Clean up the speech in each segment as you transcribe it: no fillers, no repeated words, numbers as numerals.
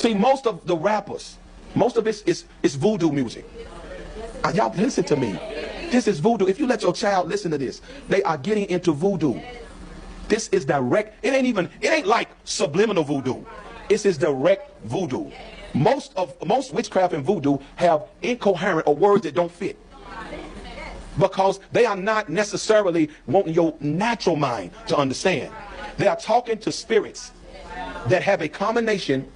See, most of the rappers, most of it is voodoo music. Y'all listen to me. This is voodoo. If you let your child listen to this, they are getting into voodoo. This is direct. It ain't like subliminal voodoo. It's direct voodoo. Most witchcraft and voodoo have incoherent or words that don't fit, because they are not necessarily wanting your natural mind to understand. They are talking to spirits that have a combination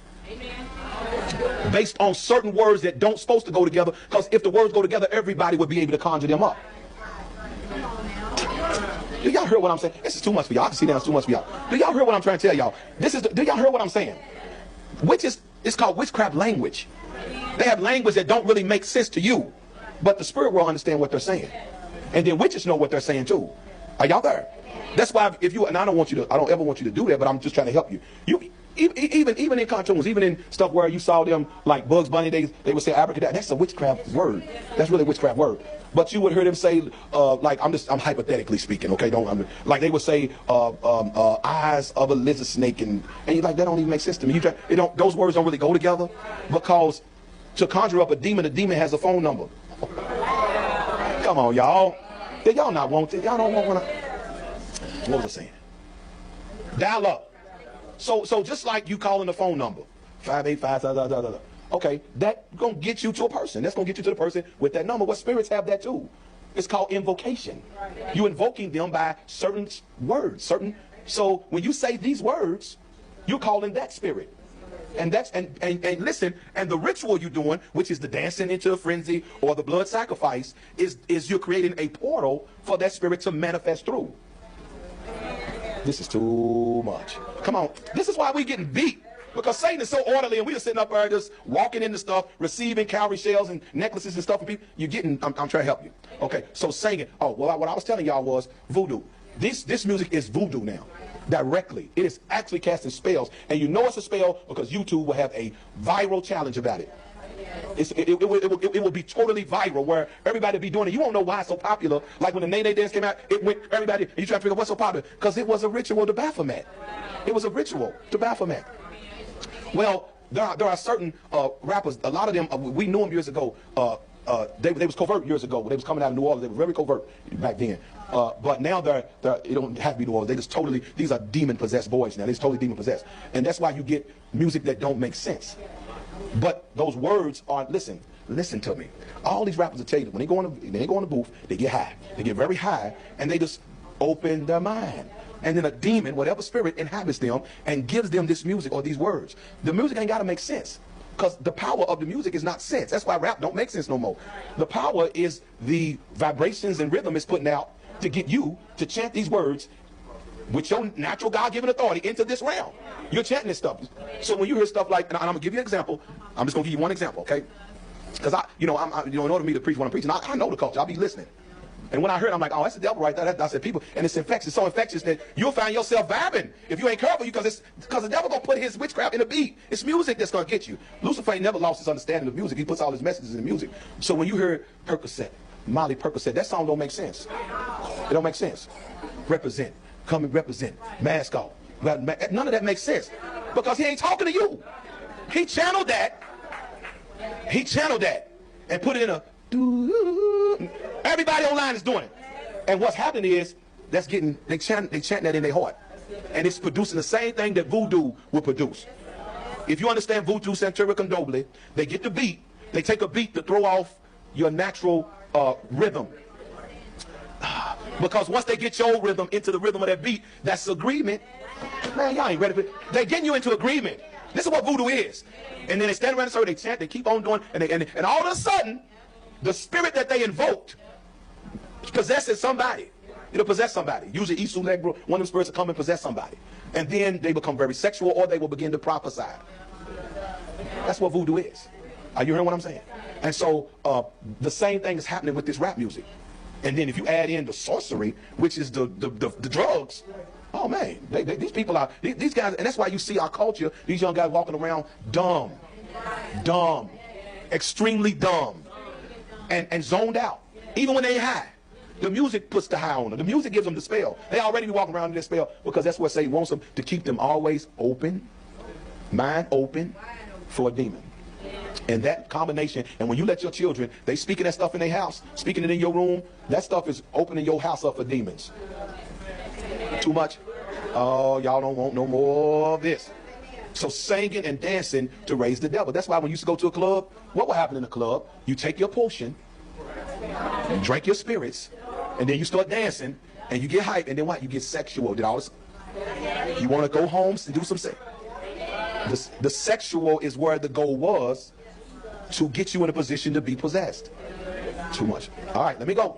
based on certain words that don't supposed to go together, because if the words go together, everybody would be able to conjure them up. Do y'all hear what I'm saying? This is too much for y'all. I can see that it's too much for y'all. Do y'all hear what I'm trying to tell y'all? Do y'all hear what I'm saying? It's called witchcraft language. They have language that don't really make sense to you, but the spirit will understand what they're saying. And then witches know what they're saying too. Are y'all there? That's why and I don't ever want you to do that, but I'm just trying to help you. Even in cartoons, even in stuff where you saw them like Bugs Bunny, they would say abracadabra. That's a witchcraft word. That's really a witchcraft word. But you would hear them say, like I'm hypothetically speaking, okay? Like they would say, eyes of a lizard snake, and you like, that don't even make sense to me. Those words don't really go together, because to conjure up a demon has a phone number. Come on, y'all. Did y'all not want it? Y'all don't want what was I saying? Dial up. So just like you calling the phone number, 585, okay, that's gonna get you to a person. That's gonna get you to the person with that number. What spirits have that too? It's called invocation. You invoking them by certain words, so when you say these words, you're calling that spirit. And listen, and the ritual you're doing, which is the dancing into a frenzy or the blood sacrifice, is you're creating a portal for that spirit to manifest through. This is too much. Come on. This is why we getting beat. Because Satan is so orderly, and we are sitting up there just walking into stuff, receiving cowrie shells and necklaces and stuff from people. You're getting, I'm trying to help you. Okay, so singing. Oh, well, what I was telling y'all was voodoo. This music is voodoo now. Directly. It is actually casting spells. And you know it's a spell because YouTube will have a viral challenge about it. It will be totally viral, where everybody will be doing it. You won't know why it's so popular. Like when the Nay Nay dance came out, it went everybody, and you try to figure out what's so popular. Because it was a ritual to Baphomet. It was a ritual to Baphomet. Well, there are certain rappers, a lot of them, we knew them years ago. They was covert years ago. They was coming out of New Orleans. They were very covert back then. But now it don't have to be New Orleans. They just totally, these are demon-possessed boys now. They're totally demon-possessed. And that's why you get music that don't make sense. But those words are, listen to me. All these rappers will tell you that when they go in the booth, they get high. They get very high, and they just open their mind. And then a demon, whatever spirit, inhabits them and gives them this music or these words. The music ain't got to make sense, because the power of the music is not sense. That's why rap don't make sense no more. The power is the vibrations and rhythm it's putting out to get you to chant these words with your natural God-given authority into this realm. You're chanting this stuff. So when you hear stuff like, and I'm gonna give you an example. I'm just gonna give you one example, okay? Because in order for me to preach what I'm preaching, I know the culture. I'll be listening. And when I heard it, I'm like, oh, that's the devil right there. I said, people, and it's infectious. It's so infectious that you'll find yourself vibing if you ain't careful, because the devil gonna put his witchcraft in a beat. It's music that's gonna get you. Lucifer ain't never lost his understanding of music. He puts all his messages in the music. So when you hear Percocet, Molly Percocet, that song don't make sense. It don't make sense. Represent. Come and represent. Mask off. None of that makes sense, because he ain't talking to you. He channeled that. And put it in a. Everybody online is doing it. And what's happening is they chant that in their heart. And it's producing the same thing that voodoo will produce. If you understand voodoo, Santeria Condoble, they get the beat. They take a beat to throw off your natural rhythm. Because once they get your rhythm into the rhythm of that beat, that's agreement. Man, y'all ain't ready for it. They're getting you into agreement. This is what voodoo is. And then they stand around the circle, they chant, they keep on doing, and all of a sudden, the spirit that they invoked possesses somebody. It'll possess somebody. Usually Isu Legro, one of the spirits will come and possess somebody. And then they become very sexual, or they will begin to prophesy. That's what voodoo is. Are you hearing what I'm saying? And so the same thing is happening with this rap music. And then if you add in the sorcery, which is the drugs, oh man, these people are, these guys, and that's why you see our culture, these young guys walking around dumb, extremely dumb, and zoned out, even when they high. The music puts the high on them. The music gives them the spell. They already be walking around in this spell, because that's what Satan wants them to keep them always open, mind open, for a demon. And that combination, and when you let your children, they speaking that stuff in their house, speaking it in your room, that stuff is opening your house up for demons. Too much? Oh, y'all don't want no more of this. So singing and dancing to raise the devil. That's why when you used to go to a club, what would happen in the club? You take your potion, you drink your spirits, and then you start dancing, and you get hype, and then what? You get sexual. Did all this? You want to go home and do some sex. The sexual is where the goal was, to get you in a position to be possessed. Too much. All right, let me go.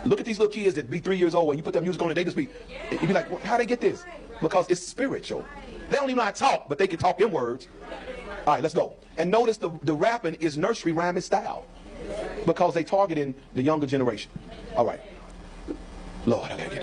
Look at these little kids that be 3 years old, and you put that music on and they just be, you be like, well, how they get this? Because it's spiritual. They don't even know how to talk, but they can talk in words. All right, let's go. And notice the rapping is nursery rhyming style, because they targeting the younger generation. All right. Lord, I gotta get